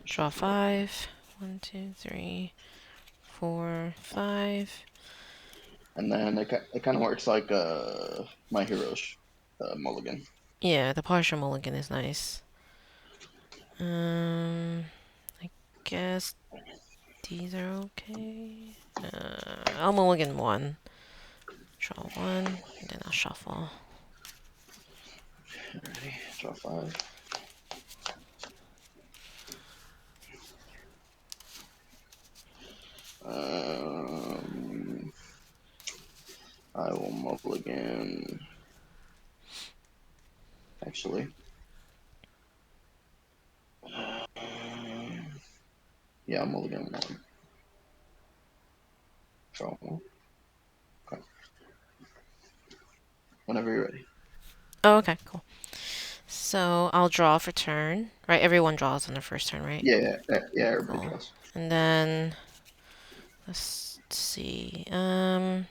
Draw 5. 1, 2, 3, 4, 5. And then it kind of works like My Hero's mulligan. Yeah, the partial mulligan is nice. I guess these are okay. I'll mulligan 1. Draw 1, and then I'll shuffle. Ready? Draw 5. Um, I will mulligan. Actually, yeah, I'll mulligan 1. Draw 1. Okay. Whenever you're ready. Oh, okay, cool. So I'll draw for turn. Right, everyone draws on their first turn, right? Yeah, everybody Cool. draws. And then let's see. And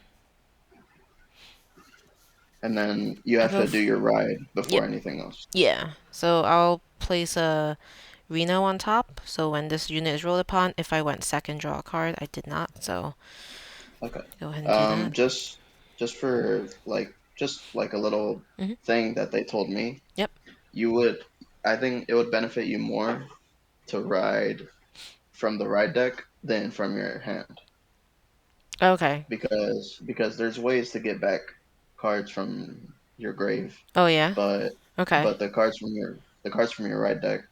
then you I'll have go. to do your ride before Yep. anything else. Yeah. So I'll place a Reno on top. So when this unit is rolled upon, if I went second, draw a card. I did not. So Okay. go ahead and do that. Just for like a little Mhm. thing that they told me, Yep. you would, I think it would benefit you more to ride from the ride deck than from your hand Okay. because there's ways to get back cards from your grave, Oh yeah. but Okay. the cards from your ride deck,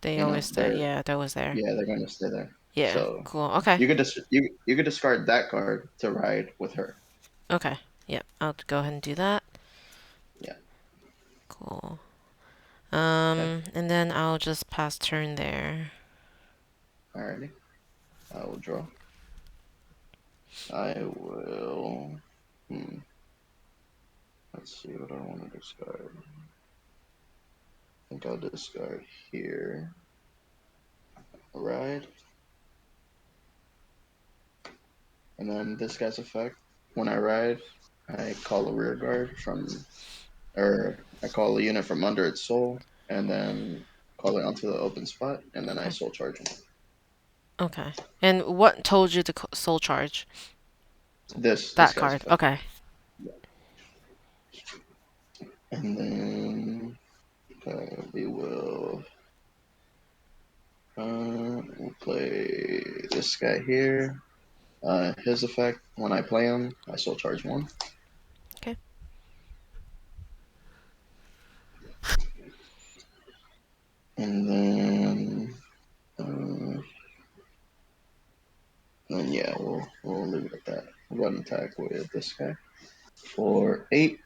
They you know, always stay. they're Yeah, that was there. yeah, they're going to stay there. Yeah. So Cool. Okay. you could discard that card to ride with her. Okay. Yep. I'll go ahead and do that. Yeah. Cool. Okay. And then I'll just pass turn there. Alrighty. I will draw. I will. Hmm. Let's see what I want to discard. I think I'll discard here. Ride. And then this guy's effect. When I ride, I call a rear guard or I call a unit from under its soul, and then call it onto the open spot, and then I Okay. soul charge him. Okay. And what told you to soul charge This that guy's card? effect. Okay. And then we will we'll play this guy here. His effect, when I play him, I soul charge 1. Okay. And then yeah, we'll leave it at that. We'll go ahead and attack with this guy for 8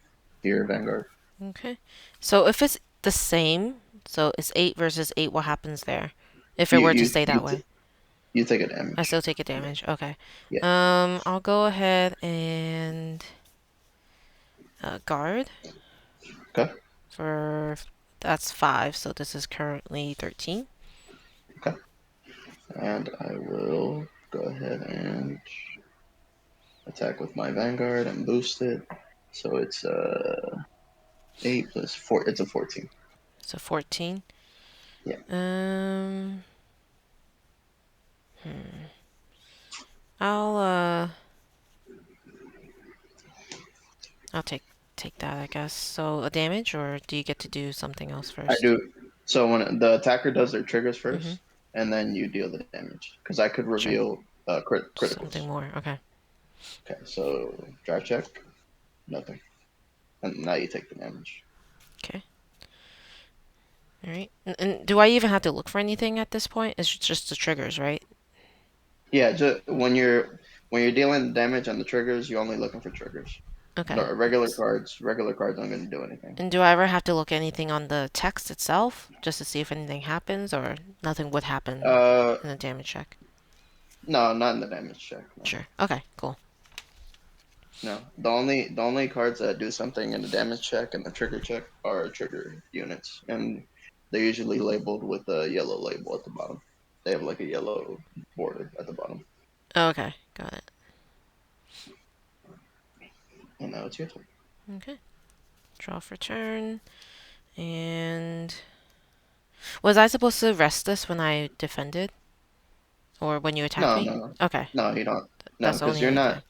here, Vanguard. Okay. So if it's the same, so it's 8 versus 8, what happens there? If it You were to you stay that you way. you take a I damage. still take a damage. Okay. Yeah. I'll go ahead and guard Okay. for that's 5, so this is currently 13. Okay. And I will go ahead and attack with my Vanguard and boost it. So it's 8 plus 4. It's a 14. So 14. Yeah. Um hmm. I'll I'll take that, I guess. So a damage, or do you get to do something else I first? do. So when the attacker does their triggers Mhm. first, and then you deal the damage, because I could Sure. reveal criticals. Something more. Okay. Okay. So drive check, nothing, and now you take the damage. Okay. All right. And do I even have to look for anything at this point? It's just the triggers, right? Yeah. Just when you're dealing damage on the triggers, you're only looking for triggers. Okay. No, regular cards aren't going to do anything. And do I ever have to look anything on the text itself just to see if anything happens, or nothing would happen Uh, in a damage check? no, not in the damage check. No, Sure. Okay. Cool. no. The only cards that do something in the damage check and the trigger check are trigger units, and they're usually labeled with a yellow label at the bottom. They have like a yellow border at the bottom. Okay. Got it. And now it's your turn. Okay. Draw for turn, and Was I supposed to rest this when I defended? Or when you attacked No, me? no, Okay. no. You don't. No, That's the only other thing.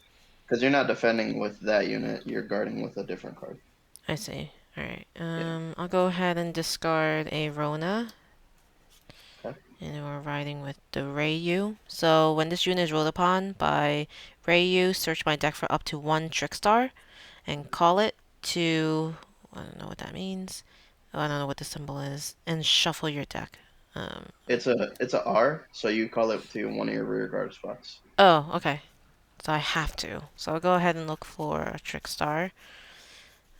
because you're not defending with that unit. You're guarding with a different card. I see. Alright. Yeah. I'll go ahead and discard a Rona. Okay. And we're riding with the Ryu. So when this unit is rolled upon by Ryu, search my deck for up to one Trickstar and call it to. I don't know what that means. Oh, I don't know what the symbol is. And shuffle your deck. Um, It's a R, so you call it to one of your rear guard spots. oh, okay. So I have to. So I'll go ahead and look for a Trickstar.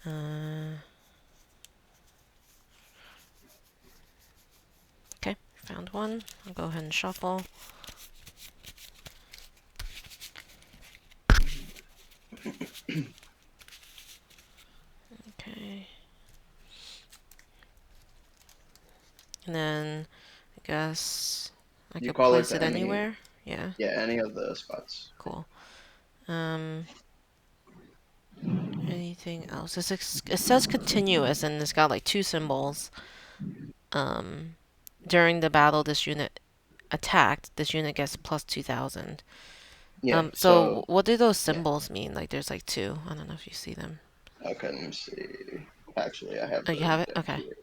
Uh, okay, found one. I'll go ahead and shuffle. Okay. And then I guess I You could call it place it to any anywhere. Yeah, yeah any of the spots. cool. Um, Anything else? It says continuous and it's got like two symbols. Um, During the battle this unit attacked, this unit gets plus 2000. Yeah. So So what do those yeah. symbols mean? Like there's like two. I don't know if you see them. Okay. Let me see. Actually, I have Oh, you the have it? deck Okay. here.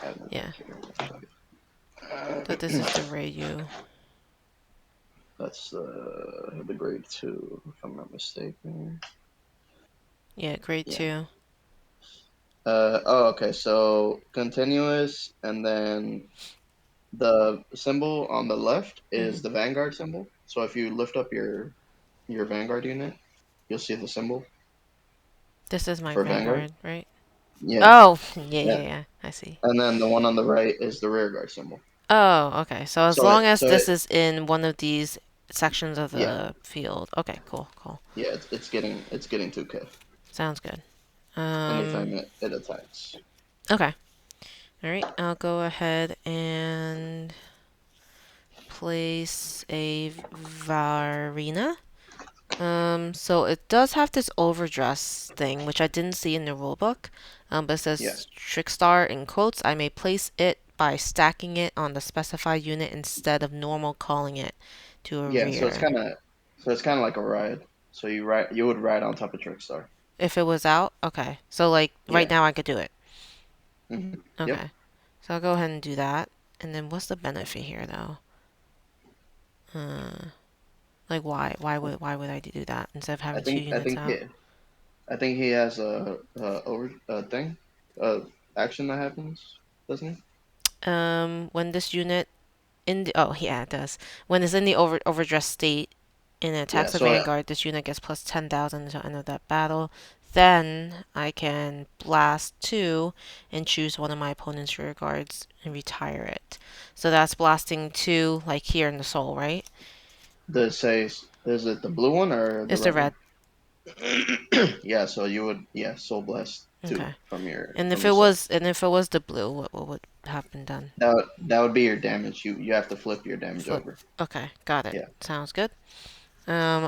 I have the Yeah. deck here. So this is the Ryu. That's the grade two, if I'm not mistaken. Yeah, grade Yeah. two. Oh, okay. So continuous, and then the symbol on the left Hmm. is the Vanguard symbol. So if you lift up your Vanguard unit, you'll see the symbol This is my for Vanguard. Vanguard, right? Yeah. Oh, yeah, Yeah. yeah, yeah. I see. And then the one on the right is the rear guard symbol. Oh, okay. So as So it long as so it this is in one of these sections of yeah the field. Okay, cool, cool. yeah it's getting 2K Sounds good. anytime it attacks. Okay. All right. I'll go ahead and place a Varina. So it does have this overdress thing, which I didn't see in the rulebook. But it Yeah. says Trickstar in quotes. I may place it by stacking it on the specified unit instead of normal calling it to a Yeah. rear. So it's kind of like a ride. So you would ride on top of Trickstar. If it was out, okay. So like right Yeah. now I could do it. Yep. Okay. So I'll go ahead and do that. And then what's the benefit here though? Uh, like why would I do that instead of I having two think I units think out? he I think he has a thing action that happens, doesn't he? When this unit in the oh yeah it does. When it's in the overdressed state and it Yeah. attacks a So vanguard, this unit gets plus 10,000 until end of that battle. Then I can blast two and choose one of my opponent's rear guards and retire it. So that's blasting two, like here in the soul, right? does it say is it the blue one or the It's the red one? red. Yeah. So you would Soul Blast two Okay. from your And from your soul. if it was the blue, what would have been done? That would be your damage. You have to flip your damage Flip. over. Okay, got it. Yeah. Sounds good.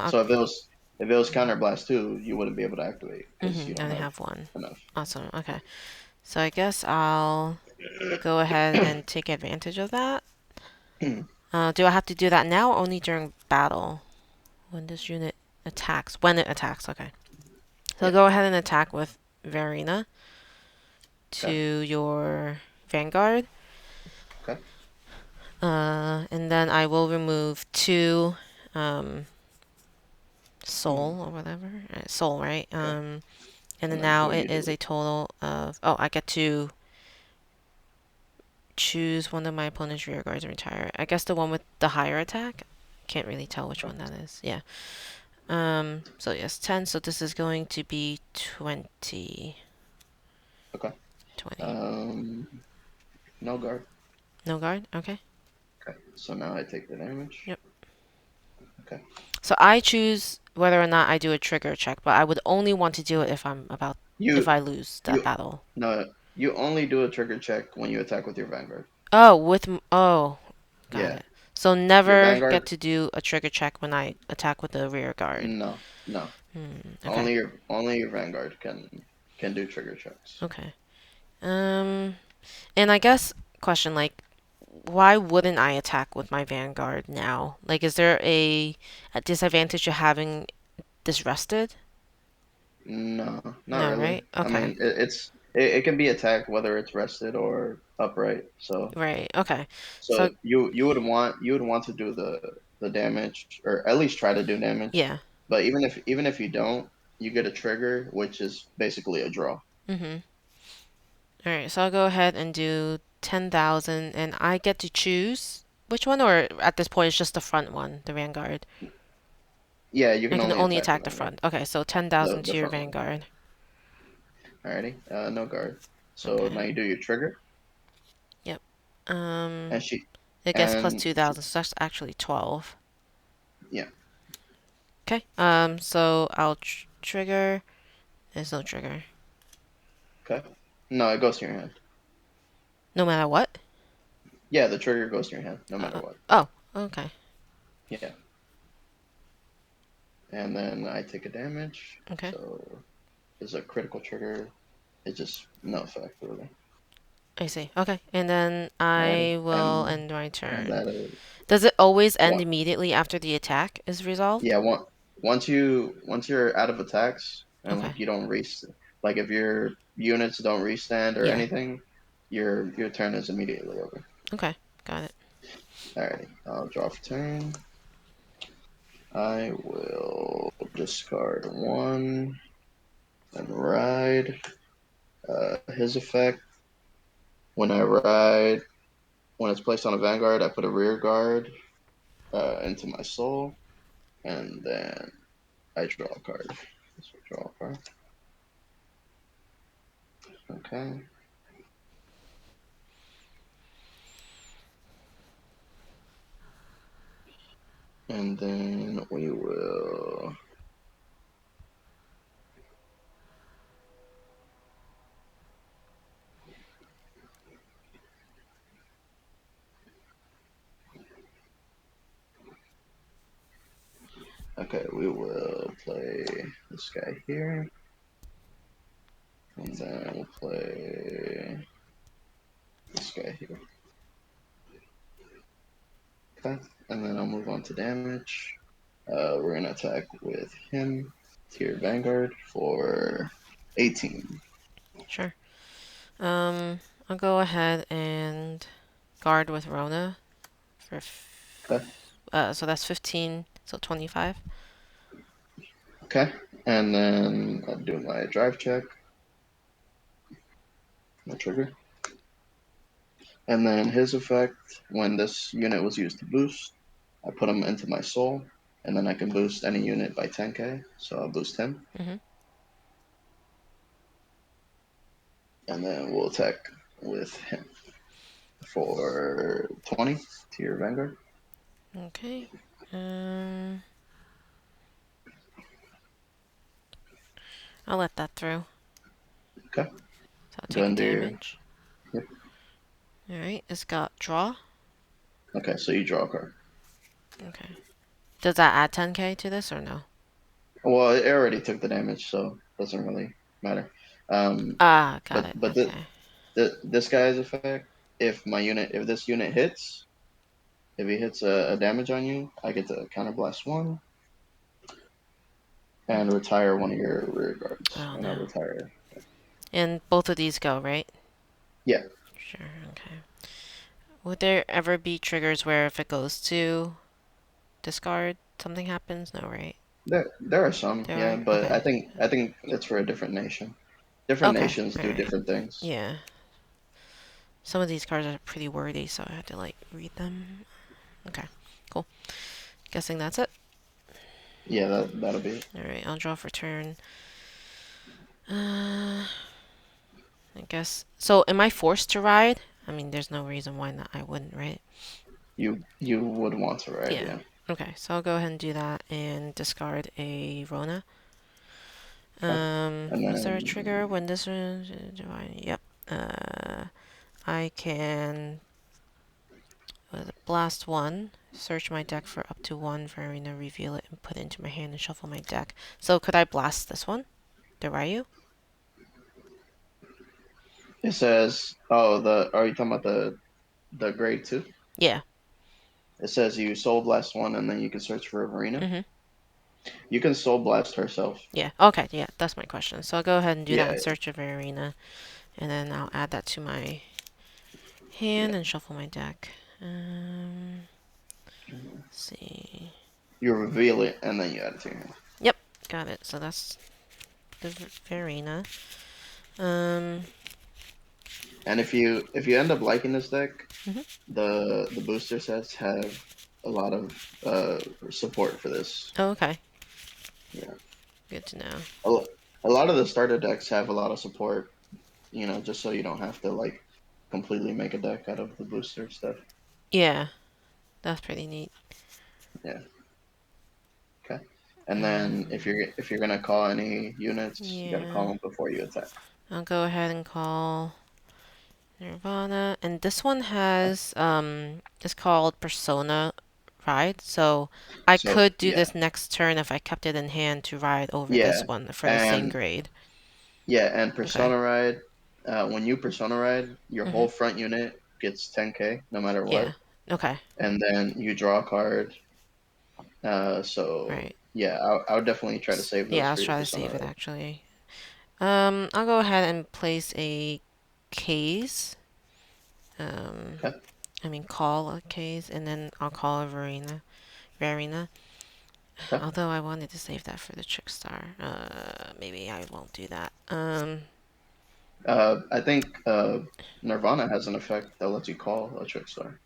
So if it was counter blast two, you wouldn't be able to activate because you I don't only have have one. enough. Awesome. Okay. So I guess I'll go ahead and take advantage of that. Do I have to do that now or only during battle? When this unit attacks. When it attacks, okay. So Yeah. go ahead and attack with Varina to Okay. your Vanguard. Okay. And then I will remove two um, Mhm. soul or whatever. Soul, right? Okay. And then And then now what do it you is do? a total of. Oh, I get to choose one of my opponent's rear guards and retire it. I guess the one with the higher attack. Can't really tell which Okay. one that is. Yeah. So yes, 10. So this is going to be 20. Okay. 20. Um, no guard. No guard? Okay. Okay. So now I take the damage. Yep. Okay. So I choose whether or not I do a trigger check, but I would only want to do it if You I lose that you battle. no. You only do a trigger check when you attack with your Vanguard. Oh, got Yeah. it. So Your never get Vanguard. to do a trigger check when I attack with the rear guard. No. No. Okay. Only your Vanguard can do trigger checks. Okay. Um, and I guess question, like, why wouldn't I attack with my Vanguard now? Like, is there a disadvantage to having this rested? No, not No, really. right? I Okay. mean, it can be attacked whether it's rested or upright. Right. Okay. So So, you would want to do the damage, or at least try to do damage. yeah. But even if you don't, you get a trigger, which is basically a draw. Mm-hmm. All right. So I'll go ahead and do 10,000, and I get to choose which one, or at this point it's just the front one, the Vanguard. Yeah, you I can can only only attack the attack the Vanguard, front. Okay. So the 10,000 the to your front one. Vanguard. Alrighty, no guard. So now Okay. you do your trigger, Yep. Um, and she it gets plus and she, 2,000, so that's actually 12. yeah. Okay. So I'll trigger. There's no trigger. Okay. No, it goes to your hand. No matter what? Yeah, the trigger goes to your hand, no matter what. Oh, okay. Yeah. And then I take a damage. Okay. So it's a critical trigger. It's just no effect really. I see. Okay. And then Alrighty. I will And end my and turn. that is Does it always end one. immediately after the attack is resolved? Yeah, once you're out of attacks and Okay. like you don't like if your units don't restand or Yeah. anything, your turn is immediately over. Okay. Got it. Alrighty, I'll draw for turn. I will discard one and ride. His effect. When I ride, when it's placed on a vanguard, I put a rear guard into my soul, and then I draw a card. So draw a card. Okay. And then we will. Okay, we will play this guy here, and then we'll play this guy here. Okay, and then I'll move on to damage. We're gonna attack with him, tier Vanguard for 18. Sure. I'll go ahead and guard with Rona for Okay, so that's 15, so 25. okay, and then I'll do my drive check, my trigger, and then his effect when this unit was used to boost, I put him into my soul, and then I can boost any unit by 10k. So I'll boost him, Mm-hmm. and then we'll attack with him for 20 to your Vanguard. Okay. Um, I'll let that through. Okay, So I'll go take a and do your. damage. Yep. All right. It's got draw. Okay, so you draw a card. Okay. Does that add 10k to this or no? Well, it already took the damage, so it doesn't really matter. Um, Ah, got but it. but Okay. this guy's effect, if this unit hits, if he hits a damage on you, I get to counterblast one and Hmm. retire one of your rear guards, Oh and I'll no. retire. And both of these go, right? Yeah, Sure. Okay. Would there ever be triggers where if it goes to discard, something happens? No, right? there are some, There yeah, are? but Okay. I think it's for a different nation. Different Okay. nations All do right. different things. Yeah. Some of these cards are pretty wordy, so I had to like read them. Okay. Cool. Guessing that's it. Yeah, that'll be it. All right. I'll draw for turn. Uh, I guess. So, am I forced to ride? I mean, there's no reason why not. I wouldn't, right? You would want to ride, Yeah. yeah. Okay. So I'll go ahead and do that and discard a Rona. Okay. And Was there a then trigger when this was? Yep. Uh, I can blast one, search my deck for up to one Varina, reveal it, and put it into my hand and shuffle my deck. So could I blast this one, the Ryu? it says, oh, the are you talking about the grade 2. Yeah. It says you Soul Blast one, and then you can search for Verena. Mm-hmm. You can Soul Blast herself. Yeah. Okay. Yeah, that's my question. So I'll go ahead and do that in Yeah, search of Arena, and then I'll add that to my yeah. hand and shuffle my deck. Let's see. You reveal it, and then you add it to your hand. Yep, got it. So that's the Verena. Um. And if you end up liking this deck, Mhm. the booster sets have a lot of support for this. Oh, okay. Yeah, Good to know. a lot of the starter decks have a lot of support. Just so you don't have to like completely make a deck out of the booster stuff. Yeah, that's pretty neat. Yeah. Okay. And then Um. if you're gonna call any units, you gotta call Yeah. them before you attack. I'll go ahead and call Nirvana, and this one Okay. has it's called Persona Ride. So I So could do yeah, this next turn if I kept it in hand to ride over yeah, this one for the same and grade. yeah, and Okay. Persona Ride. When you Persona Ride, your Mhm. whole front unit gets 10k no matter Yeah. what, Okay. and then you draw a card. So Right. yeah, I would definitely try to save those Yeah, I'll for your try to Persona save it Ride. actually. I'll go ahead and place a case. Um, Okay. I mean call a case, and then I'll call a Varina. Okay. Although I wanted to save that for the Trickstar. Maybe I won't do that. I think Nirvana has an effect that lets you call a Trickstar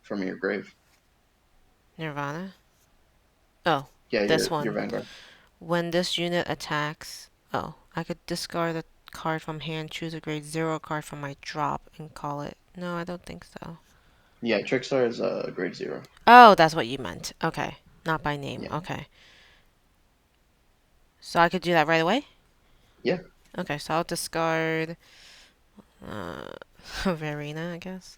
from your grave. Nirvana. Oh, Yeah, this your one. Vanguard. When this unit attacks, oh, I could discard a card from hand, choose a grade 0 card from my drop, and call it. No, I don't think so. Yeah, Trickstar is grade 0. Oh, that's what you meant. Okay. Not by name. Yeah. Okay. So I could do that right away? Yeah. Okay, so I'll discard uh, Verena, I guess.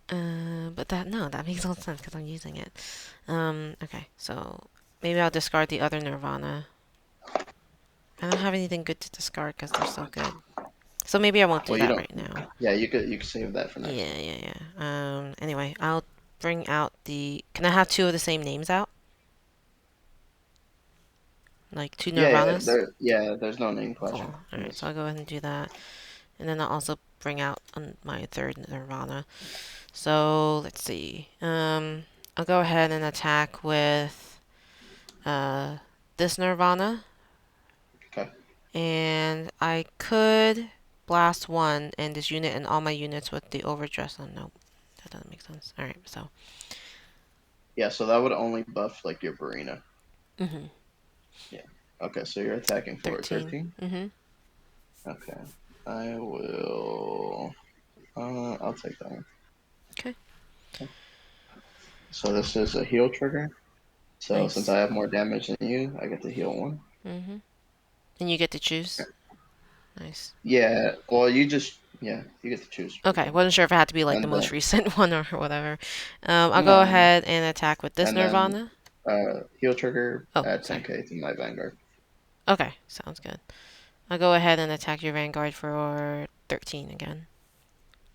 But no, that makes no sense because I'm using it. Okay, so maybe I'll discard the other Nirvana. I don't have anything good to discard because they're so good. So maybe I won't do Well, you that don't. right now. Yeah, you could save that for next Yeah, turn. yeah, yeah. Anyway, I'll bring out the. Can I have two of the same names out? Like two Yeah, yeah. Nirvanas? There's no name clashing Cool. in Alright, so this. I'll go ahead and do that. And then I'll also bring out my third Nirvana. So let's see. I'll go ahead and attack with uh, this Nirvana. Okay. And I could blast one and this unit and all my units with the overdress. Oh, no, that doesn't make sense. Alright, so. Yeah, so that would only buff like your Verena. Mm-hmm. Yeah. Okay, so you're attacking for 13. 13. Mm-hmm. Okay. I will. I'll take that one. Okay, So this is a heal trigger. So since nice. I have more damage than you, I get to heal one. Mm-hmm. And you get to choose. Nice. Yeah. Well, you get to choose Okay, again. wasn't sure if it had to be like the And most then recent one or whatever. I'll go no, no. ahead and attack with this And then Nirvana. heal trigger Oh, add sorry. 10k to my Vanguard. Okay, sounds good. I'll go ahead and attack your Vanguard for 13 again.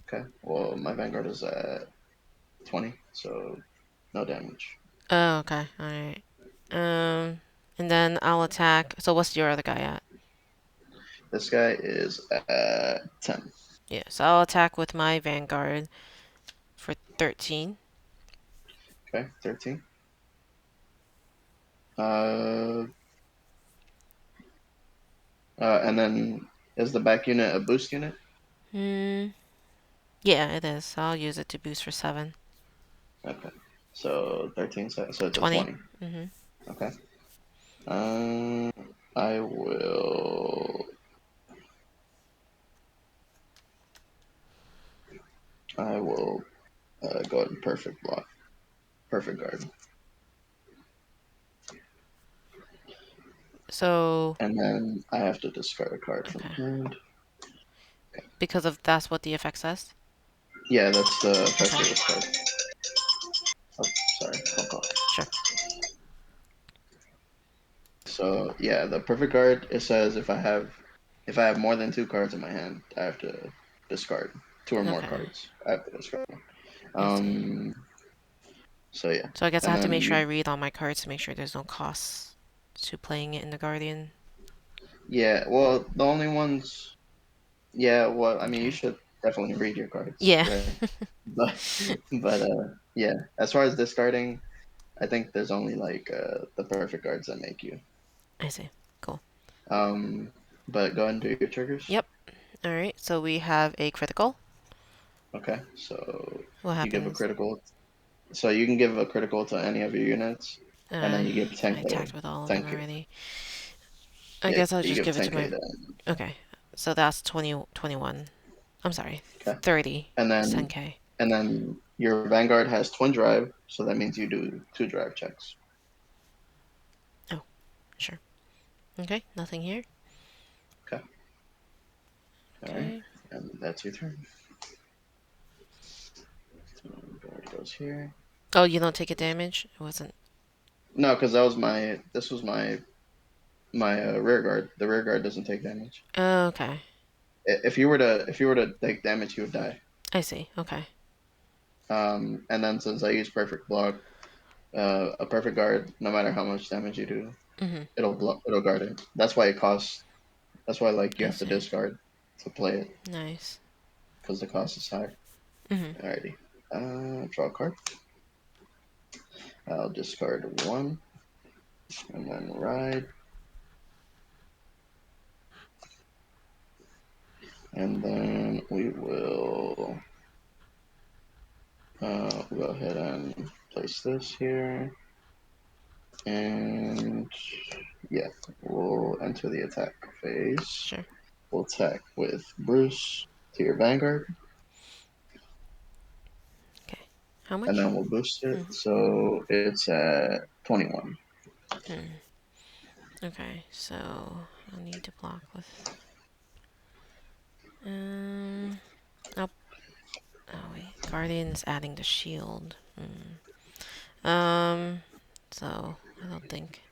Okay. Well, my Vanguard is at 20, so no damage. Oh, okay, alright. And then I'll attack. So what's your other guy at? This guy is at 10. Yeah, so I'll attack with my Vanguard for 13. Okay, 13. Uh, and then is the back unit a boost unit? Hmm. Yeah, it is. So I'll use it to boost for 7. Okay. So 13, so it's a 20. 20. Mm-hmm. Okay. Um, I will. I will go ahead and perfect block, perfect guard, So, and then I have to discard a card from okay. hand. Because of that's what the effect says? Yeah, that's the effect Okay, of this card. Oh, sorry, phone call. sure. So yeah, the perfect card. It says if I have more than two cards in my hand, I have to discard. two or more Okay, cards after this card. I see. Um. So yeah, So I guess I and have to then make sure I you. read all my cards to make sure there's no costs to playing it in the Guardian. Yeah. Well, the only ones. Yeah. Well, I mean, you Okay. should definitely read your cards, Yeah. right? But yeah. As far as discarding, I think there's only like the perfect cards that make you. I see. Cool. Um. But go ahead and do your triggers. Yep. All right. So we have a critical. Okay. So What you give a happens? critical. So you can give a critical to any of your units, and Uh, then you give I attacked 10k. with all of them 10k. already. I Yeah, guess I'll you just give give it to 10k my. to. Okay. So that's 20, 21. I'm sorry. Okay. 30. And It's then 10k. your Vanguard has twin drive, so that means you do two drive checks. Oh, sure. Okay. Nothing here. Okay. All right. Okay. And that's your turn. Vanguard goes here. Oh, you don't take a damage? It wasn't. No, because that was my. This was my rear guard. The rear guard doesn't take damage. Oh, okay. If you were to take damage, you would die. I see. Okay. And then since I use perfect block, a perfect guard, no matter how much damage you do, Mm-hmm. it'll guard it. That's why it costs. That's why like you I have to see. discard to play it Nice. because the cost is high. Mm-hmm. Alrighty. Draw a card. I'll discard one and then ride, and then we will go ahead and place this here, and yeah, we'll enter the attack phase. Sure. We'll attack with Bruce to your Vanguard, Okay. How and much? then we'll boost it. Mm-hmm. So it's at 21. Hmm. Okay. So I'll need to block with. Oh, oh wait. Guardian's adding the shield. So I don't think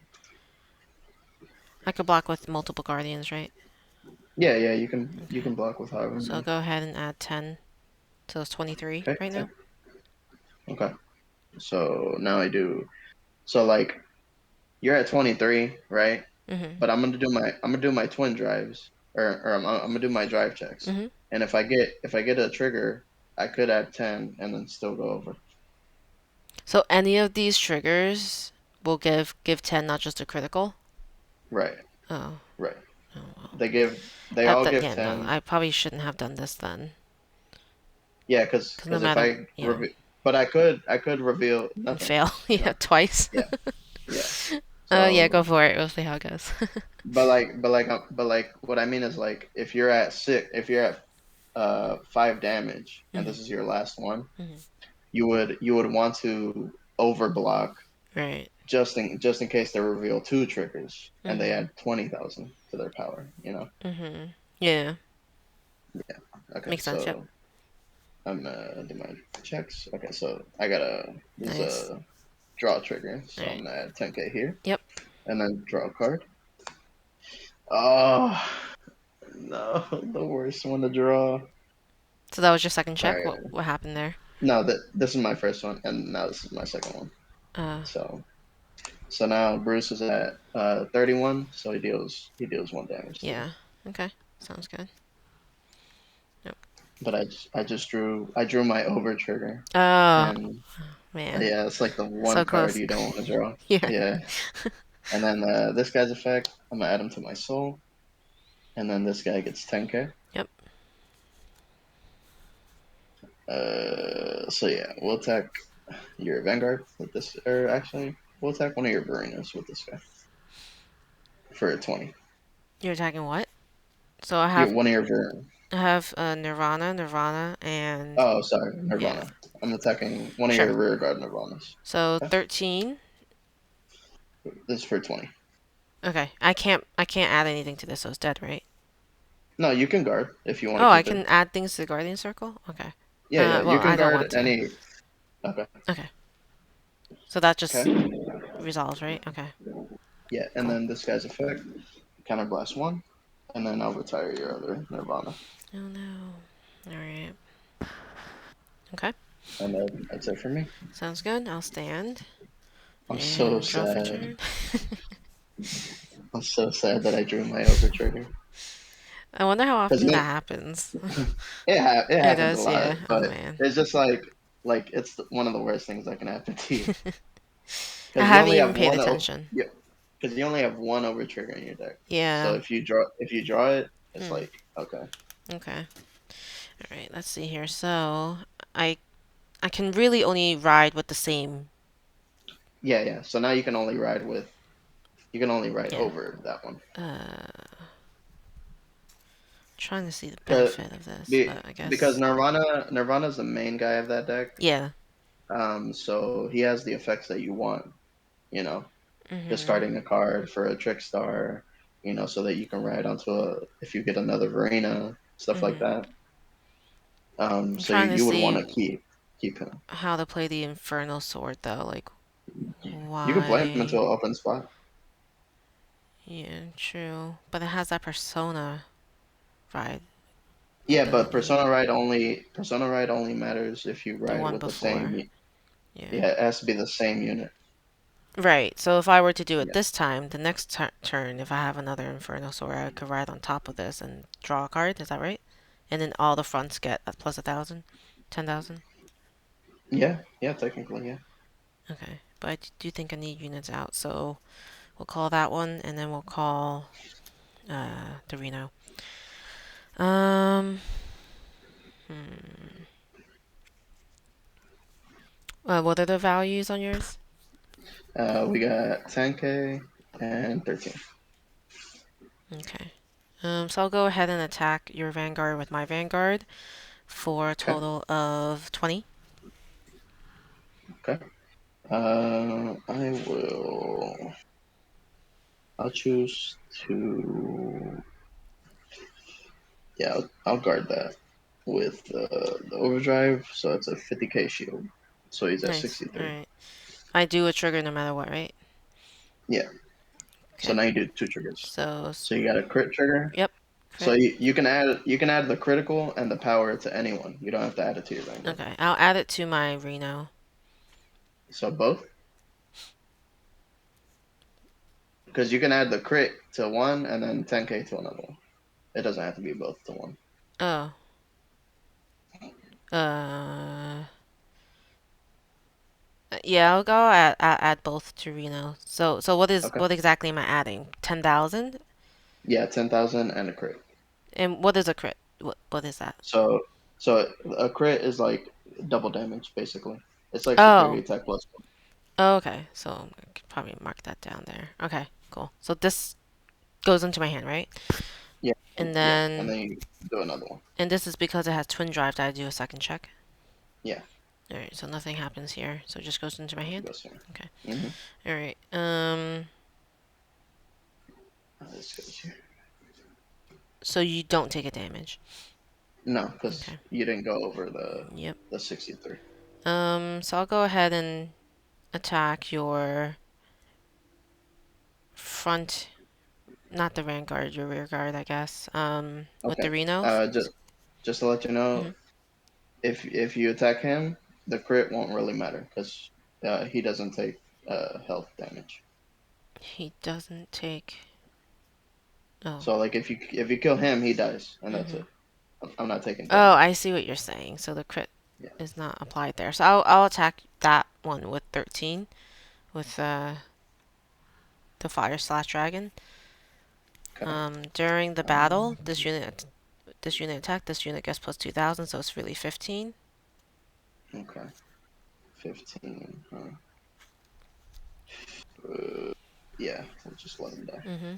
I could block with multiple guardians, right? Yeah, you can Okay. block with however So I'll many. go ahead and add 10. So it's 23 Okay, right now. okay. So now I do. So like you're at 23, right? Mm-hmm. But I'm gonna do my twin drives, or I'm gonna do my drive checks. Mm-hmm. And if I get a trigger, I could add 10 and then still go over. So any of these triggers will give 10, not just a critical. Right, Oh. right. Oh well. They That all that give yeah no. 10. I probably shouldn't have done this then. Yeah, because Cause no because if matter I but I could reveal and nothing. fail. You Yeah, know. twice. Yeah, yeah. Oh yeah, go So, for it. We'll see how it goes. but like what I mean is like if you're at 5 damage, and Hmm. this is your last one, Hmm. you would want to overblock Right. just in case they reveal two triggers and they Hmm. add 20,000 to their power. Hmm. Yeah. Okay, Makes sense. Yep. so I'm do my checks. Okay, so I gotta use Nice. a draw trigger, All so right. I'm gonna add 10k here, Yep. and then draw a card. Oh no, the worst one to draw. So that was your second All check. right, What happened there? no, this is my first one, and now this is my second one. Uh. So now Bruce is at 31, so he deals one damage to me. Yeah. Okay. Sounds good. Yep. But I drew my over trigger, Oh and man. yeah, it's like the So one card close. you don't want to draw. Yeah. Yeah, and then this guy's effect, I'm gonna add him to my soul, and then this guy gets 10k. Yep. So yeah, we'll attack your Vanguard with this, or actually, we'll attack one of your Varenas with this guy for a 20. You're attacking what? So I You have one of your Varena. I have Nirvana, and Oh, sorry, yeah. Nirvana. I'm attacking one of Sure. your rear guard Nirvanas. So Okay, 13. this is for 20. Okay. I can't add anything to this, so it's dead, right? No, you can guard if you want to Oh, I keep it. can add things to the Guardian Circle? Okay. Yeah, Well, you can I don't guard want to. any. Okay, Okay. So that just okay. resolves, right? Okay. Yeah, and Cool. then this guy's effect, counterblast one, and then I'll retire your other Nirvana. Oh no. Alright. Okay. And that's it for me. Sounds good. I'll stand I'm so and draw for sad. turn. I'm so sad that I drew my over trigger. I wonder how Because often that happens. it It happens a does, lot, yeah. Oh but man. it's just like it's one of the worst things that can happen to you. I Because you haven't only even have paid one attention. because you only have one over trigger in your deck. So Yeah. if you draw it, it's Hmm. like okay. Okay. All right. Let's see here. So I I can really only ride with the same. Yeah, yeah. So now you can only ride Yeah. over that one. Trying to see the Cause, benefit of this, be, but I because guess. Nirvana's the main guy of that deck. Yeah. So he has the effects that you want, you know, Mhm. discarding a card for a trick star, so that you can ride onto if you get another Verena, stuff like Mhm. that. I'm So you, trying to you would want see to keep him. how to play the Infernal Sword though. Like You can play him into why? an open spot. Yeah, true. But it has that persona ride Yeah, but ability. Persona ride only matters if you The ride one with the same. before. Yeah. Yeah, it has to be the same unit. Right. So if I were to do it Yeah. this time, the next turn, if I have another Infernal Sword, I could ride on top of this and draw a card. Is that right? And then all the fronts get a plus 1,000, 10,000. Yeah, yeah, technically, yeah. Okay. But I do think I need units out, so we'll call that one, and then we'll call the Reno. Um. Hmm. What are the values on yours? We got 10K and 13. Okay. So I'll go ahead and attack your Vanguard with my Vanguard for a Okay, total of 20. okay. I will. I'll choose to. Yeah, I'll guard that with the overdrive, so it's a 50K shield. So he's at Nice. All 63. right. I do a trigger no matter what, right? Yeah. So Okay. now you do two triggers. So, So you got a crit trigger. yep. So Crit. you can add the critical and the power to anyone. You don't have to add it to your vanguard. Okay. I'll add it to my Reno. So both, because you can add the crit to one and then 10K to another one. It doesn't have to be both to one. Oh. Uh. Yeah, I'll go add both to Reno. So Okay. what exactly am I adding? 10,000? Yeah, 10,000 and a crit. And what is a crit? What is that? So so a crit is like double damage basically. It's like security Oh. attack plus one. Oh, okay. So I could probably mark that down there. Okay, cool. So this goes into my hand, right? Yeah, And yeah, and then then you do another one. and this is because it has twin drive that I do a second check. Yeah, All right, so nothing happens here. So it just goes into my hand. goes here. Okay. Mm-hmm. All right. This goes here. So you don't take a damage. No, because Okay. you didn't go over the Yep. the 63. So I'll go ahead and attack your front, not the Vanguard, your rear guard, I guess. With the Okay. Reno. Just to let you know, Hmm. if you attack him, the crit won't really matter because he doesn't take health damage. He doesn't take. Oh. So like if you kill him, he dies, and that's Hmm. it. I'm not taking Oh, damage. I see what you're saying. So the crit Yeah. is not applied there. So I'll attack that one with 13 with the fire slash dragon. Okay. During the battle, Um, this unit attack, this unit gets plus 2,000, so it's really 15. okay. 15. Huh. Yeah. We'll just let him die. Hmm.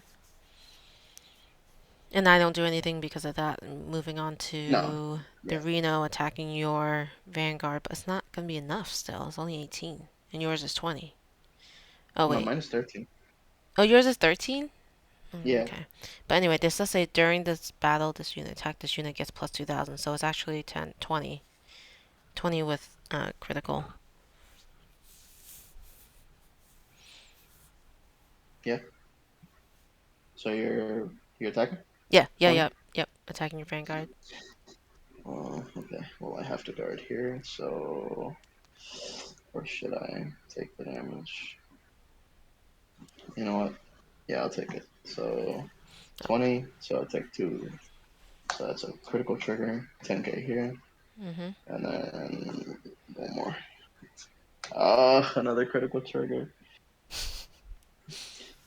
And I don't do anything because of that. Moving on No. to the Yeah. Reno attacking your Vanguard, but it's not gonna be enough still. It's only 18, and yours is 20. Oh No, wait. minus 13. Oh, yours is 13? Yeah. Okay. But anyway, this does say during this battle, this unit attack, this unit gets plus 2,000, so it's actually 10, 20. 20 with critical. Yeah. So you're attacking Yeah, yeah, 20. yep, yep. Attacking your Vanguard. Okay. Well, I have to guard here, so or should I take the damage? You know what? Yeah, I'll take it. So 20. So I'll take two. So that's a critical trigger. 10k here, Mm-hmm. and then one more. Another critical trigger.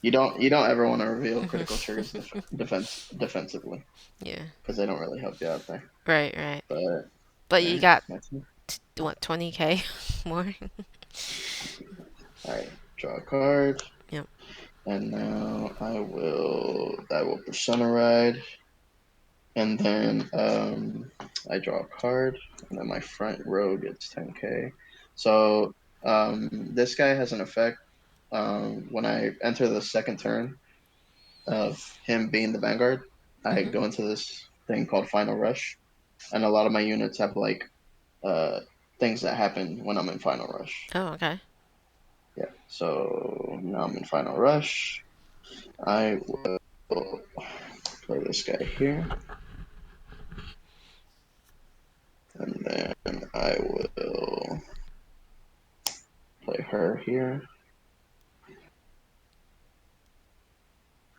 You don't ever want to reveal critical Mm-hmm. triggers defensively Yeah. because they don't really help you out there. Right, right. But all But you right, got my turn. what, 20k more? All right, draw a card, Yep. and now I will persona ride, and then I draw a card, and then my front row gets 10k. So this guy has an effect when I enter the second turn of him being the Vanguard. I Mm-hmm. go into this thing called Final Rush, and a lot of my units have like uh, things that happen when I'm in Final Rush. Oh, okay. Yeah, so now I'm in Final Rush. I will play this guy here, and then I will play her here.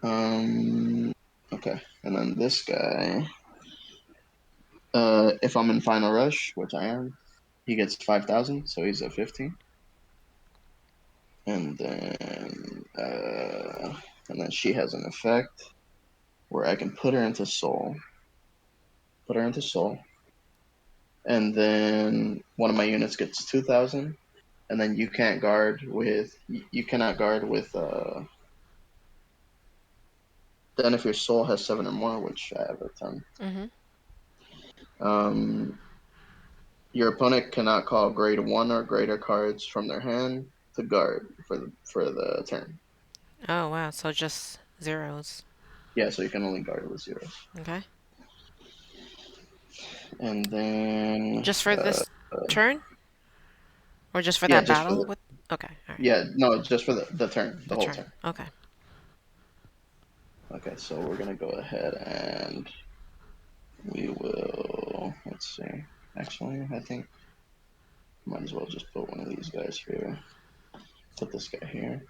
Um, okay, and then this guy. If I'm in Final Rush, which I am, he gets 5,000, so he's at 15. And then, she has an effect where I can put her into Soul, and then one of my units gets 2,000, and then you cannot guard with then if your Soul has 7 or more, which I have a 10, Mm-hmm. um, your opponent cannot call grade 1 or greater cards from their hand to guard for the turn. Oh, wow. So just zeros. Yeah, so you can only guard with zeros. Okay. And then, Just for this turn? Or just for yeah, that just for battle? the What? Okay, alright. yeah, no, just for the turn, the The whole turn. turn. Okay. Okay, so we're gonna go ahead and we will. Let's see. Actually, I think might as well just put one of these guys here. Put this guy here,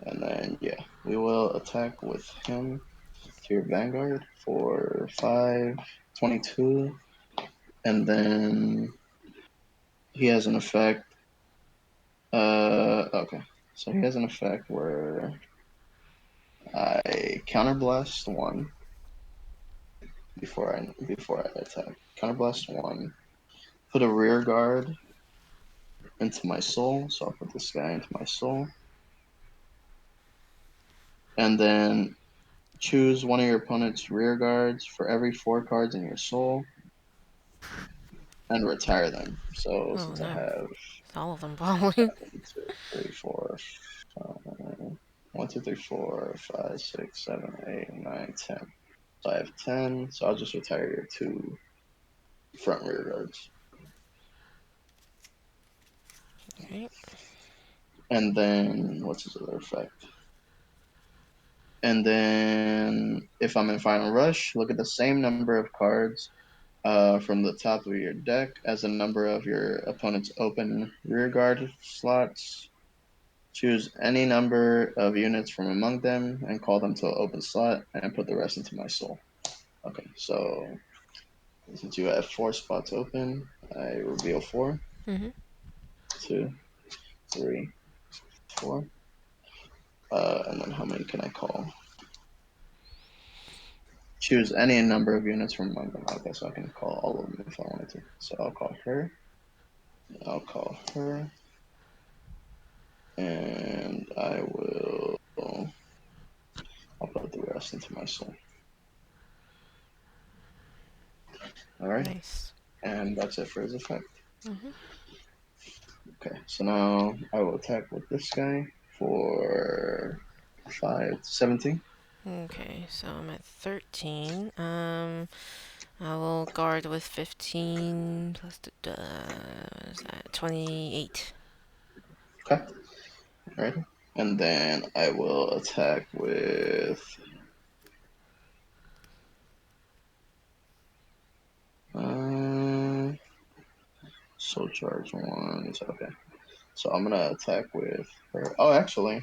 and then yeah, we will attack with him to your Vanguard for 522, and then he has an effect. Okay, so he has an effect where I counterblast one before I attack. Counterblast one. Put a rear guard into my soul. So I'll put this guy into my soul. And then choose one of your opponent's rear guards for every 4 cards in your soul and retire them. So Oh, since I no. have It's all of them, probably. 1, 2, 3, 4, 5, 1, 2, 3, 4, 5, 6, 7, 8, 9, 10. So I have 10. So I'll just retire your 2 front rear guards. Okay. And then what's his other effect? And then if I'm in Final Rush, look at the same number of cards from the top of your deck as the number of your opponent's open rearguard slots. Choose any number of units from among them and call them to an open slot and put the rest into my soul. Okay, so since you have 4 spots open, I reveal 4, Mm-hmm. 2, 3, 4. And then how many can I call? Choose any number of units from among them. Okay, so I can call all of them if I wanted to. So I'll call her. I'll call her. And I'll put the rest into my soul. Alright. Nice. And that's it for his effect. Mm-hmm. Okay, so now I will attack with this guy for 517. Okay, so I'm at 13. I will guard with 15 plus what is that? 28. Okay. Alright. And then I will attack with Uh, Soul Charge ones. Okay. So I'm gonna attack with her. Oh, actually,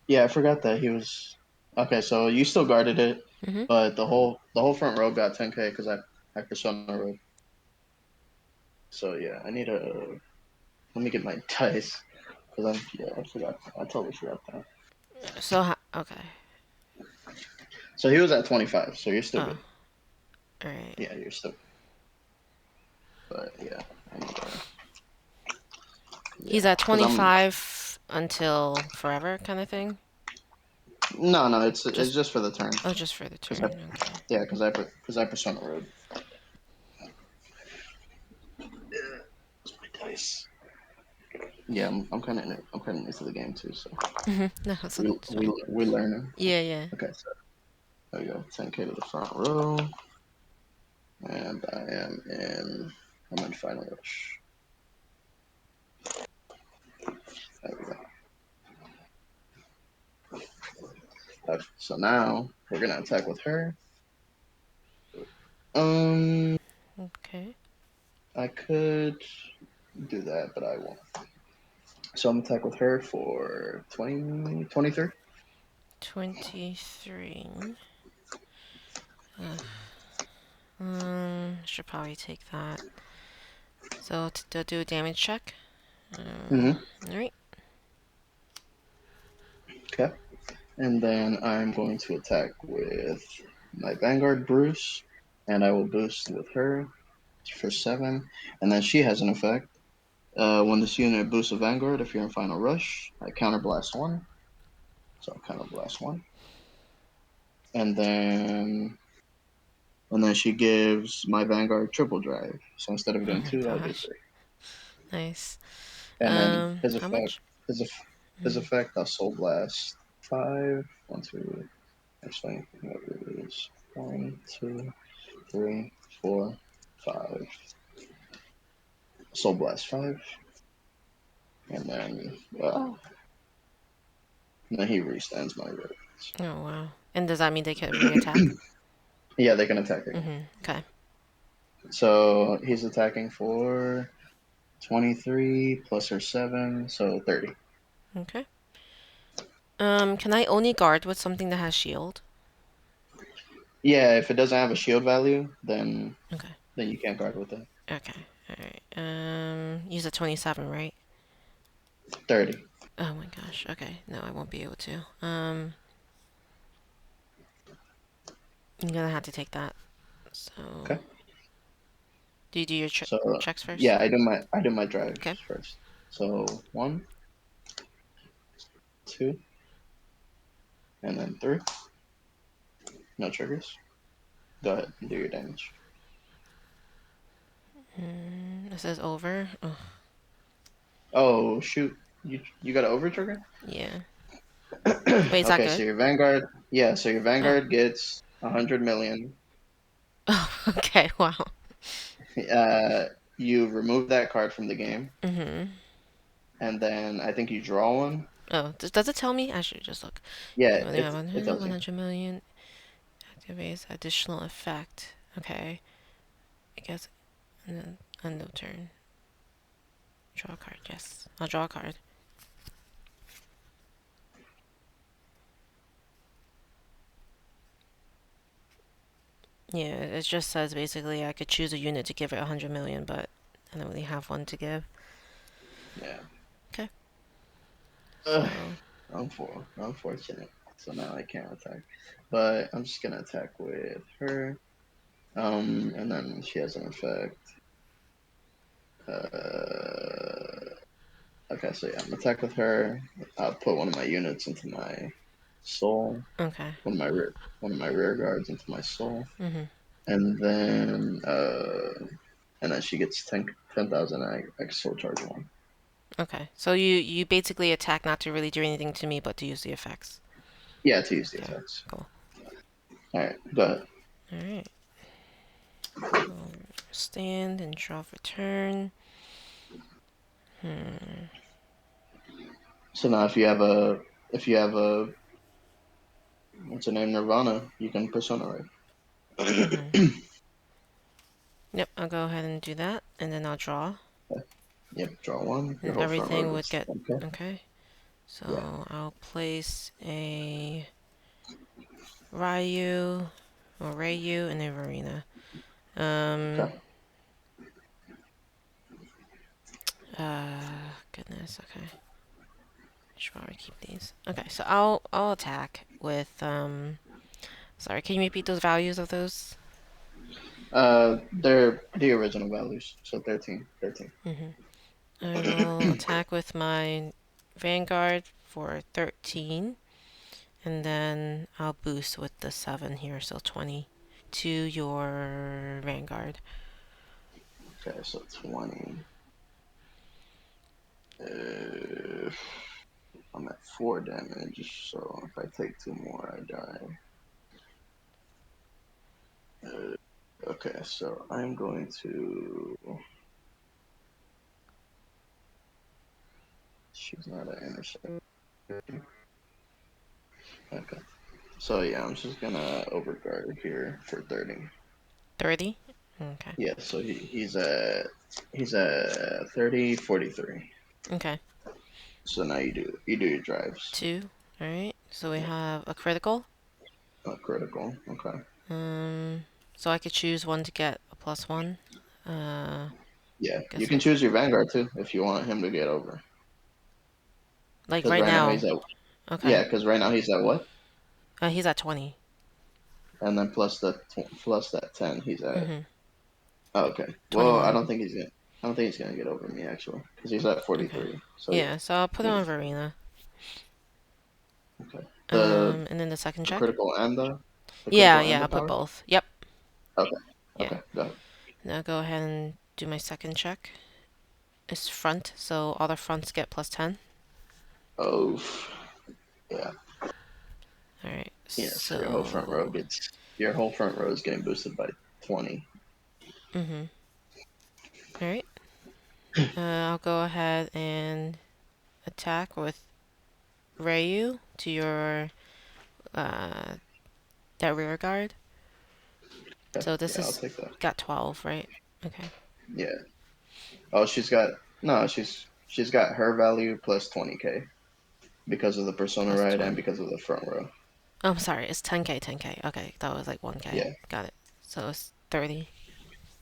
yeah, I forgot that he was. Okay, so you still guarded it, Mm-hmm. but the whole front row got 10k because I persona road. So yeah, I need a. Let me get my dice because I forgot. I totally forgot that. So, okay. So he was at 25. So you're still Oh, good. all right. Yeah, you're still. But yeah, I need a. He's Yeah, at because I'm. 25 until forever, kind of thing. No, it's Just just for the turn. oh, just for the Because I turn. Okay. yeah, because I persona road. Yeah, that's my dice. Yeah, I'm kind of new to the game too, so Mm-hmm. No, that's we fine. we we're learning. Yeah, yeah. Okay, so there we go. 10k to the front row, and I'm in final rush. There we go. Okay, so now we're gonna attack with her. Um, Okay. I could do that, but I won't. So I'm gonna attack with her for 20, 23. 23. Should probably take that. So to do a damage check. Mm-hmm. All right. Okay. And then I'm going to attack with my Vanguard Bruce, and I will boost with her for 7. And then she has an effect. When this unit boosts a Vanguard, if you're in Final Rush, I counterblast 1. So I counterblast 1. And then she gives my Vanguard triple drive. So instead of Oh doing my 2, I'll do gosh. 3. Nice. And then How much? his effect, I'll Soul Blast 5. 1, 2, actually, whatever it is. 1, 2, 3, 4, 5. Soul Blast 5. And then, he restands my road. Oh wow. And does that mean they can re-attack? Yeah, they can attack again. Mm-hmm. Okay. So he's attacking for 23 plus her 7, so 30. Okay. Can I only guard with something that has shield? Yeah, if it doesn't have a shield value, Okay. then you can't guard with it. Okay. All right. Use a 27, right? 30. Oh my gosh. Okay. No, I won't be able to. I'm gonna have to take that. So, Okay. do you do your So checks first? yeah, I do my drives Okay. first. So 1, 2, and then 3. No triggers. Go ahead and do your damage. It says over. Oh, Oh shoot. You got an over trigger? yeah. Wait, is that Okay, good? so your Vanguard, yeah, so your Oh. Vanguard gets 100 million. Oh, okay. Wow. Uh, you remove that card from the game, Mm-hmm. and then I think you draw one. Oh, does it tell me? I should just look. Yeah, You only have it tells you. 100 million. Activates additional effect. Okay. I guess. And then end of turn. Draw a card. Yes. I'll draw a card. Yeah, it just says basically I could choose a unit to give it 100 million, but I don't really have one to give. Yeah. Okay. Ugh, So, unfortunate. So now I can't attack, but I'm just gonna attack with her. And then she has an effect. Uh, okay, so yeah, I'm gonna attack with her. I'll put one of my units into my soul. okay. One of my rear guards into my soul, Mm-hmm. and then she gets 10,000. I can soul charge 1. Okay. So you basically attack not to really do anything to me, but to use the effects. Yeah, to use the Okay. effects. Cool. All right, go ahead. All right. I'll stand and draw for turn. Hmm. So now if you have a what's her name, Nirvana, you can persona Mm-hmm. right. Yep, I'll go ahead and do that, and then I'll draw, Yep, draw one. Your and whole front row everything would gets get 1K. okay. Yeah. So I'll place a Ryu or Rayu and a Varina. Um, Okay. goodness, okay. Should probably keep these. Okay, so I'll attack with sorry, can you repeat those values of those? They're the original values. So 13, 13. I will attack with my Vanguard for 13, and then I'll boost with the 7 here, so 20 to your Vanguard. Okay, so 20. Uh, I'm at 4 damage, so if I take 2 more, I die. Okay, so I'm going to. She's not an interceptor. Okay. So yeah, I'm just gonna overguard here for 30. 30? Okay. Yeah, so he's at 30, 43. Okay. So now you do your drives. 2. Alright, so we Yeah, have a critical. not critical. Okay. Um, so I could choose one to get a +1. Yeah, you Guess can I'll. choose your Vanguard too if you want him to get over. Like Because right right now now. he's at Okay. yeah. Because right now he's at what? He's at 20. And then plus that 10, he's at. Mm-hmm. Oh, okay. Well, I 21. don't think he's gonna. I don't think he's gonna get over me actually, because he's at Okay. 43. So yeah. Yeah, so I'll put it Yeah. on Verena. Okay. The And then the second the check. critical and the Yeah, critical and yeah, the I'll put power. both. Yep. Okay. Yeah. Okay. Go ahead. Now go ahead and do my second check. It's front, so all the fronts get +10. Oh. Yeah. Alright, Yeah. So so. your whole front row is getting boosted by 20. Mm-hmm. Alright. I'll go ahead and attack with Ryu to your uh that rear guard. Okay. So this Yeah, I'll is take that. got 12, right? Okay. Yeah. Oh, she's got no. She's got her value plus 20K because of the persona Plus ride and 20. because of the front row. Oh, I'm sorry, it's 10k, 10k. Okay, that was like 1k. Yeah. Got it. So it's 30.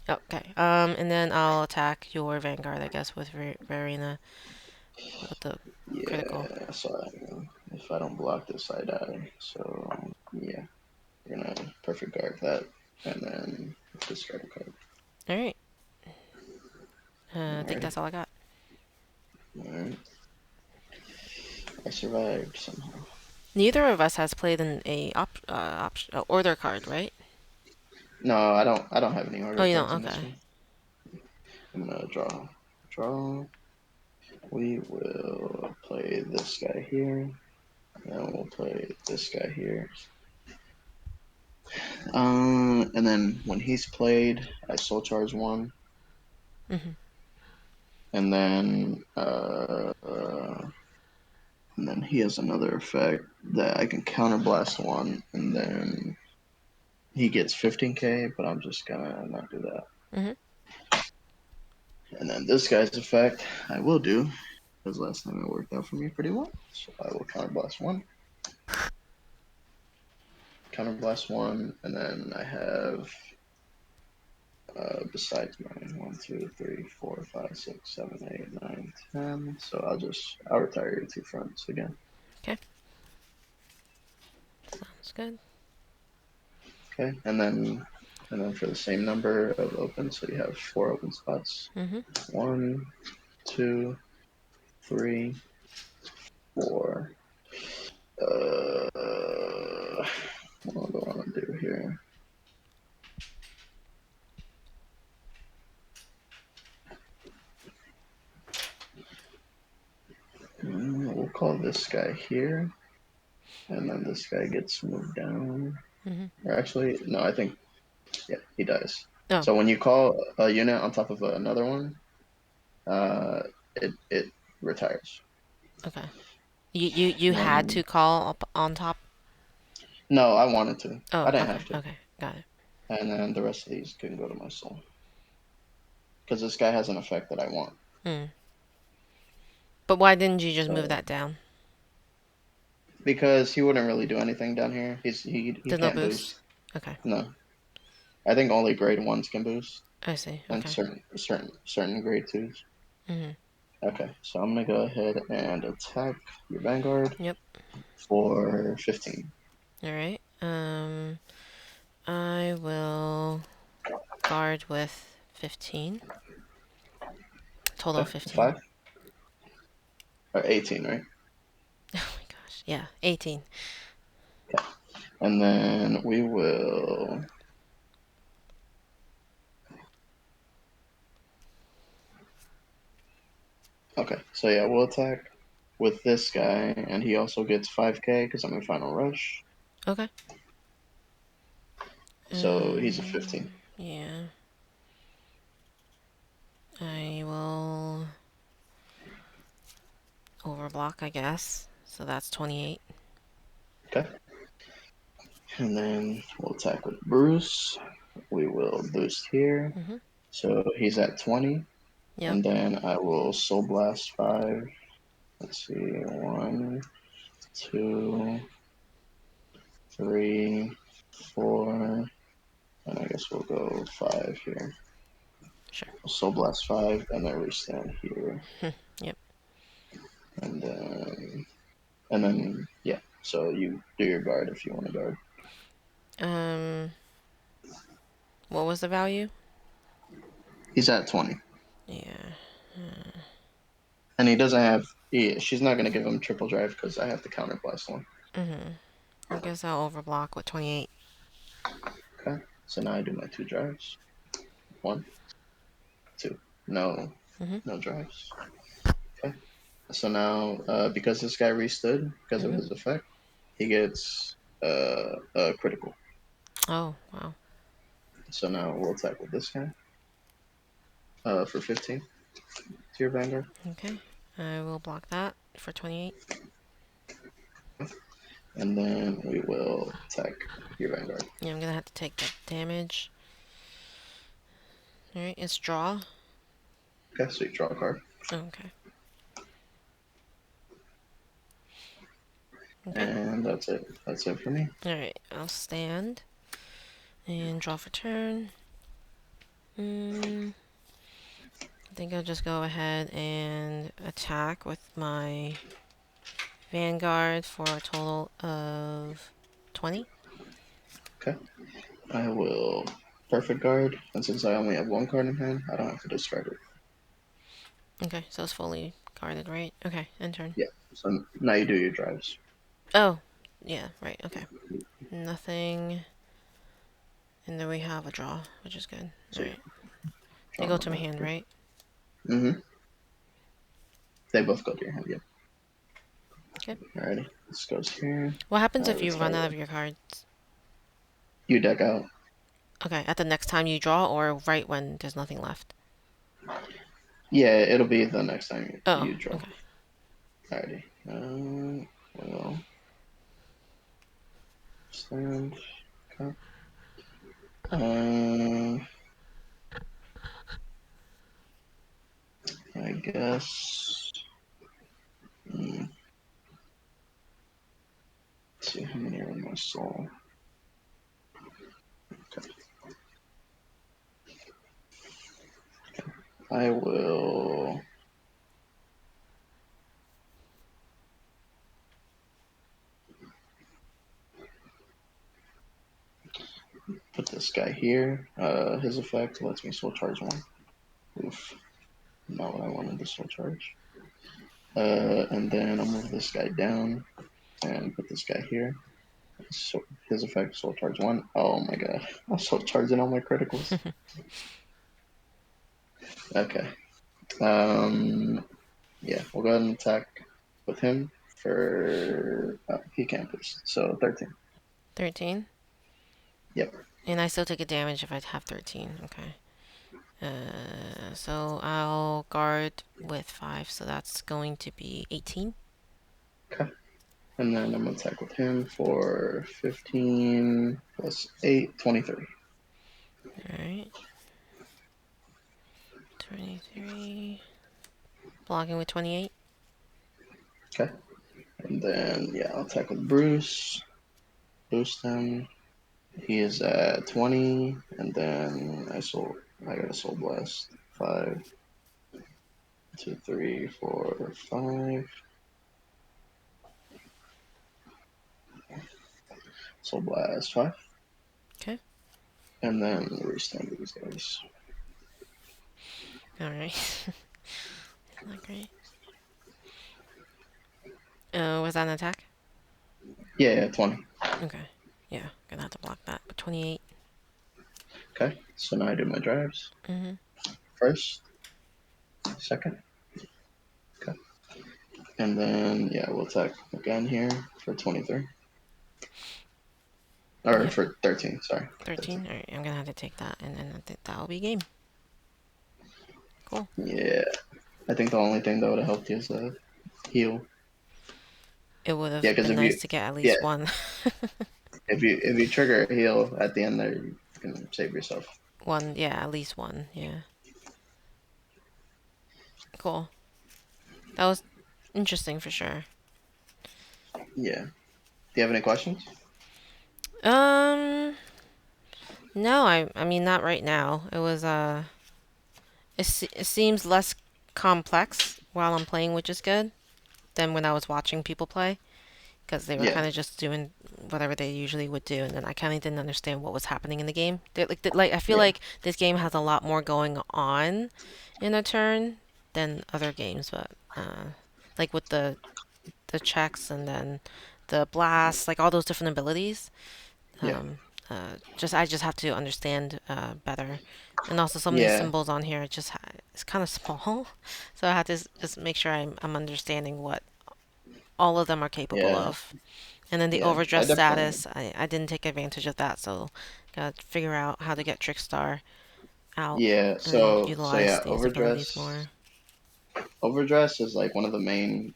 Okay. And then I'll attack your Vanguard, I guess, with Verena with the critical. Yeah. So if I don't block this, I die. So yeah, we're gonna perfect guard that and then discard a card. All right. I All think right. that's all I got. All right. I survived somehow. Neither of us has played in a order card, right? No, I don't have any Oh, order you don't. cards in this Okay. one. I'm gonna draw. Draw. We will play this guy here. And we'll play this guy here. And then when he's played, I soul charge one, Mhm. and then he has another effect that I can counterblast one, and then he gets 15K, but I'm just gonna not do that. Mhm. And then this guy's effect, I will do, because last time it worked out for me pretty well. So I will counterblast one, and then I have besides mine, 1, 2, 3, 4, 5, 6, 7, 8, 9, 10. So I'll retire your two fronts again. Okay. Sounds good. Okay, and then for the same number of open, so you have 4 open spots. Mhm. 1, 2, 3, 4. What do I want to do here? We'll call this guy here, and then this guy gets moved down. Mhm. Or actually, no, I think yeah, he dies. Oh. So when you call a unit on top of another one, uh, it retires. Okay. You And had then to call up on top. no, I wanted to. I Oh. didn't Okay. have to. Okay. Got it. And then the rest of these can go to my soul. because this guy has an effect that I want. Hmm. But why didn't you just move So that down? because he wouldn't really do anything down here. He There's no can't boost? boost. Okay. No, I think only grade ones can boost, I see. and Okay. certain grade twos. Hmm. Okay, so I'm gonna go ahead and attack your Vanguard Yep. for 15. Alright. I will guard with 15. Total Okay, of 15. 5 or 18, right? Oh my gosh. Yeah, 18. Okay, and then we will. Okay, so yeah, we'll attack with this guy, and he also gets 5k because I'm in Final Rush. Okay. So he's a 15. Yeah. I will overblock, I guess. So that's 28. Okay, and then we'll attack with Bruce. We will boost here. Mm-hmm. So he's at 20, Yep. and then I will Soul Blast 5. Let's see, 1, 2, 3, 4, and I guess we'll go 5 here. Sure. Soul Blast 5, and then we stand here, Yep. and then yeah. So you do your guard if you want to guard. Um, what was the value? He's at 20, Yeah. and he doesn't have. She's not gonna give him triple drive because I have the counter blast one. Mm-hmm. I guess I'll overblock with 28. Okay, so now I do my 2 drives. 1, 2. No, Mm-hmm. no drives. Okay. So now, because this guy restood because of Mm-hmm. his effect, he gets a critical. Oh, wow. So now we'll attack with this guy for 15 to your Vanguard. Okay. I will block that for 28. And then we will attack your Vanguard. Yeah, I'm gonna have to take that damage. Alright, it's draw. Okay, so you draw a card. Okay. Okay. And that's it. That's it for me. Alright, I'll stand and draw for turn. I think I'll just go ahead and attack with my Vanguard for a total of 20. Okay. I will perfect guard. And since I only have one card in hand, I don't have to discard it. Okay, so it's fully guarded, right? Okay, end turn. Yeah. So now you do your drives. Oh, yeah, right, okay. Nothing. And then we have a draw, which is good. So Alright. They draw go them to my back. hand, right? Mm-hmm. They both go to your hand, yeah. Okay. Alrighty. This goes here. What happens I if you run out retire. of your cards? You deck out. Okay, at the next time you draw or right when there's nothing left? Yeah, it'll be the next time Oh, you draw. okay. Alrighty. Well, stand. Okay. I guess. Let's see how many are in my soul. Okay. I will put this guy here. His effect lets me soul charge one. Oof. Not what I wanted to soul charge. And then I'll move this guy down and put this guy here. So his effect soul charge one. Oh my god. I'm soul charging all my criticals. Okay. Yeah, we'll go ahead and attack with him for he can't boost. So 13. 13? Yep. And I still take a damage if I have 13. Okay. So I'll guard with 5, so that's going to be 18. Okay. And then I'm gonna attack with him for 15 plus 8, 23. Alright. 23. Blocking with 28. Okay. And then yeah, I'll attack with Bruce. Boost him. He is at 20, and then I got a soul blast. 5, 2, 3, 4, 5. Soul blast 5. Okay. And then restand these guys. Alright. Not great. Was that an attack? Yeah, 20. Okay. Yeah, gonna have to block that. But 28. Okay. So now I do my drives. Mm-hmm. First, second. Okay. And then yeah, we'll attack again here for 23. Or Yep. for 13, sorry. 13. 13. Alright, I'm gonna have to take that, and then I think that'll be game. Cool. Yeah. I think the only thing that would have helped you is heal. It would Yeah, have because been if you nice to get at yeah, least one. if you trigger a heal at the end there, you can save yourself. One, yeah, at least one. Yeah. Cool. That was interesting for sure. Yeah. Do you have any questions? Um, no, I mean not right now. It was it seems less complex while I'm playing, which is good, than when I was watching people play, because they were Yeah. kind of just doing whatever they usually would do, and then I kind of didn't understand what was happening in the game. Like I feel Yeah. like this game has a lot more going on in a turn than other games, but like with the checks and then the blast, like all those different abilities. Yeah. Um, just I just have to understand better, and also some of these Yeah. symbols on here it's kind of small, so I have to just make sure I'm understanding what all of them are capable Yeah. of. And then the Yeah. I overdress definitely status, I didn't take advantage of that, so gotta figure out how to get Trickstar out yeah. and So utilize yeah, these abilities more. overdress is like one of the main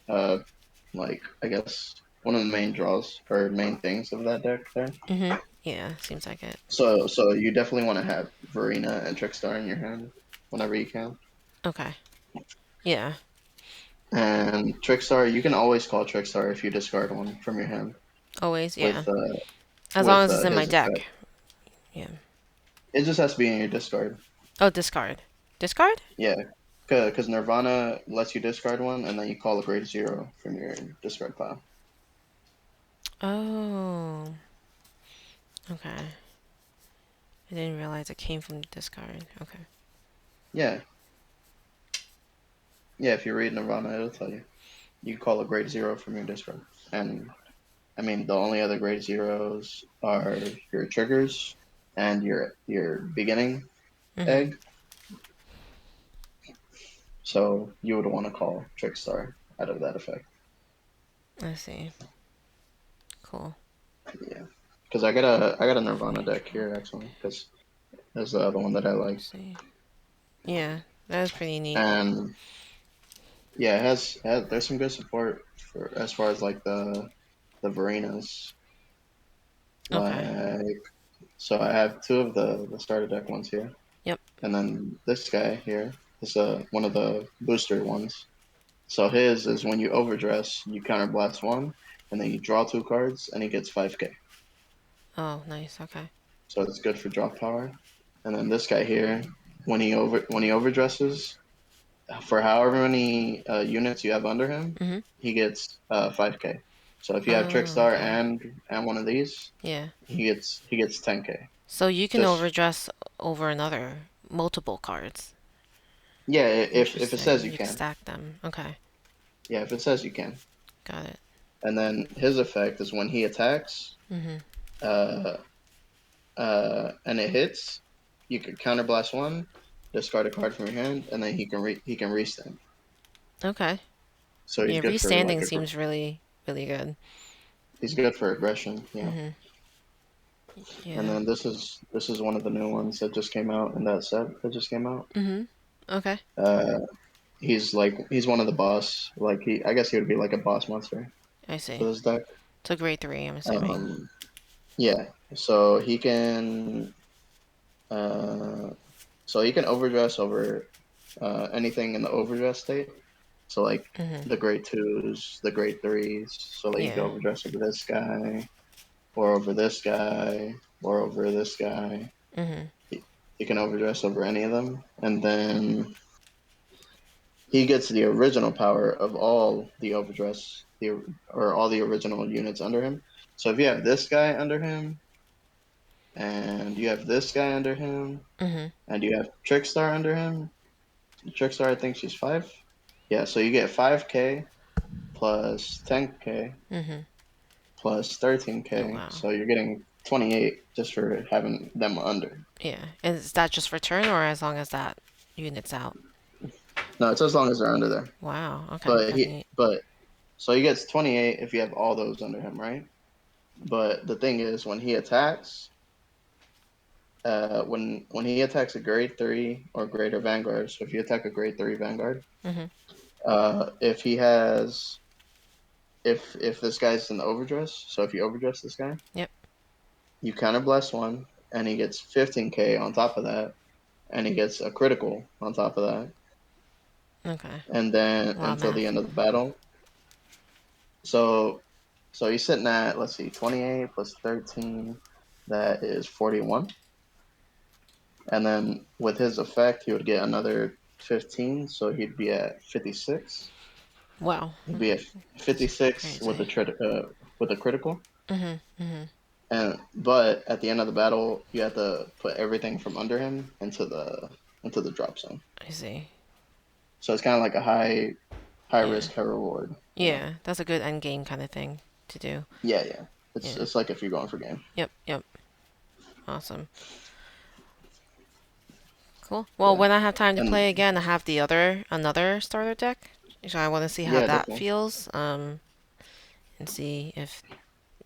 like I guess one of the main draws or main things of that deck there. Yeah, seems like it. So you definitely want to have Verena and Trickstar in your hand whenever you can. Okay. Yeah. And Trickstar, you can always call Trickstar if you discard one from your hand Always, yeah. with As long as it's in my his deck. effect. Yeah. It just has to be in your discard. Oh, discard. Discard? Yeah, because Nirvana lets you discard one, and then you call a grade 0 from your discard pile. Oh. Okay. I didn't realize it came from the discard. Okay. Yeah, yeah. If you read Nirvana, it'll tell you. You call a grade 0 from your discard, and I mean the only other grade zeros are your triggers and your beginning Mm-hmm. egg. So you would want to call Trickstar out of that effect. I see. Cool. Yeah, because I got a Nirvana Range deck walk. here actually, because that's the other one that I I like, see. Yeah, that is pretty neat. and yeah, it has there's some good support for as far as like the Verenas. Okay. Like so, I have two of the starter deck ones here, Yep. and then this guy here is one of the booster ones. So his is when you overdress, you counterblast one, and then you draw two cards, and he gets 5K. Oh, nice. Okay. So it's good for draw power. And then this guy here, when he overdresses, for however many units you have under him, Mm-hmm. he gets 5K. So if you have Oh, Trickstar okay. and one of these, Yeah. he gets 10K. So you can Just overdress over another multiple cards. yeah, if it says Interesting. you You can can. stack them. Okay. Yeah, if it says you can. Got it. And then his effect is when he attacks, Mm-hmm. uh, and it hits, you can counterblast one, discard a card from your hand, and then he can restand. Okay. So he's Yeah, good for restanding seems really, really good. he's good for aggression. Yeah. Mm-hmm. And Yeah. then this is one of the new ones that just came out in that set that just came out. Mm-hmm. Okay. Uh, he's one of the boss. Like I guess he would be like a boss monster I for see. this deck. So grade 3, I'm assuming. Um, yeah. So he can uh, so he can overdress over. anything in the overdress state. So like Mhm. the grade twos, the grade threes. So like you can Yeah. overdress over this guy, or over this guy, or over this guy. Mhm. You can overdress over any of them, and then he gets the original power of all the overdress, or all the original units under him. So if you have this guy under him, and you have this guy under him, Mhm. and you have Trickstar under him, Trickstar, I think she's five. Yeah, so you get 5K plus 10K Mhm. plus Oh 13K. wow. So you're getting 28 just for having them under. Yeah. Is that just for turn or as long as that unit's out? No, it's as long as they're under there. Wow. Okay. But That's he, neat. but so he gets 28 if you have all those under him, right? But the thing is, when he attacks, when he attacks a grade three or greater Vanguard, so if you attack a grade three Vanguard, Mhm. if he has, if this guy's in the overdress, so if you overdress this guy, Yep. you counter bless one, and he gets 15K on top of that, and he gets a critical on top of that, Okay. and then A lot of until the math. end of the battle. So so he's sitting at, let's see, 28 plus 13, that is 41. And then with his effect, he would get another 15, so he'd be at 56. Wow. He'd be at That's 56 crazy. with a critical. Mhm. Mhm. And but at the end of the battle, you have to put everything from under him into the drop zone. I see. So it's kind of like a high Yeah. risk, high reward. You know? Yeah. That's a good end game kind of thing to do. Yeah, yeah. Yeah. It's like if you're going for game. Yep. Yep. Awesome. Cool. Well, Yeah, when I have time to and play again, I have the other another starter deck. So I want to see how yeah, that definitely. feels. And see if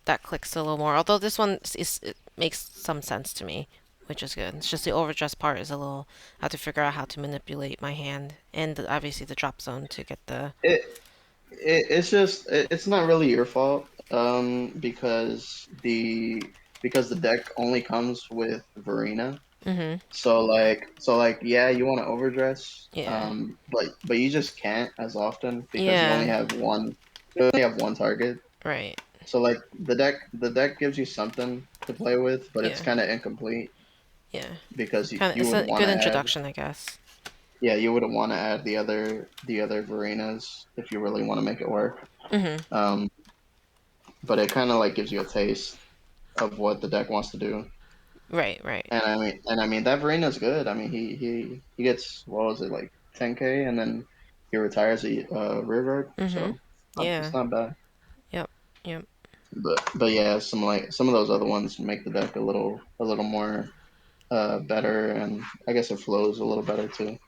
that clicks a little more. Although this one it makes some sense to me, which is good. It's just the overdress part is a little. I have to figure out how to manipulate my hand and obviously the drop zone to get the. It, it's just it's not really your fault, because the deck only comes with Varina. Mhm. So like yeah, you want to overdress, Yeah. but you just can't as often because you only Yeah. have one. You only have one target. Right. So like the deck gives you something to play with, but it's Yeah. kind of incomplete Yeah. because Kind of. you It's would a want good to add, introduction, I guess. yeah, you wouldn't want to add the other Varinas if you really want to make it work. Mhm. Um, but it kind of like gives you a taste of what the deck wants to do. Right. Right. And I mean that Varina's good. I mean he gets, what was it, like 10K, and then he retires a rear guard, Mhm. so it's Yeah. not bad. Yep. Yep. But yeah, some of those other ones make the deck a little more better, and I guess it flows a little better too.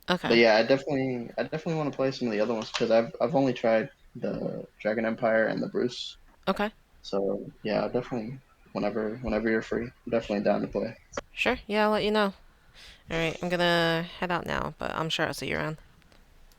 But Okay. yeah, I definitely want to play some of the other ones because I've only tried the Dragon Empire and the Bruce. Okay. So yeah, definitely whenever you're free, I'm definitely down to play. Sure. Yeah, I'll let you know. All right. I'm gonna head out now, but I'm sure I'll see you around.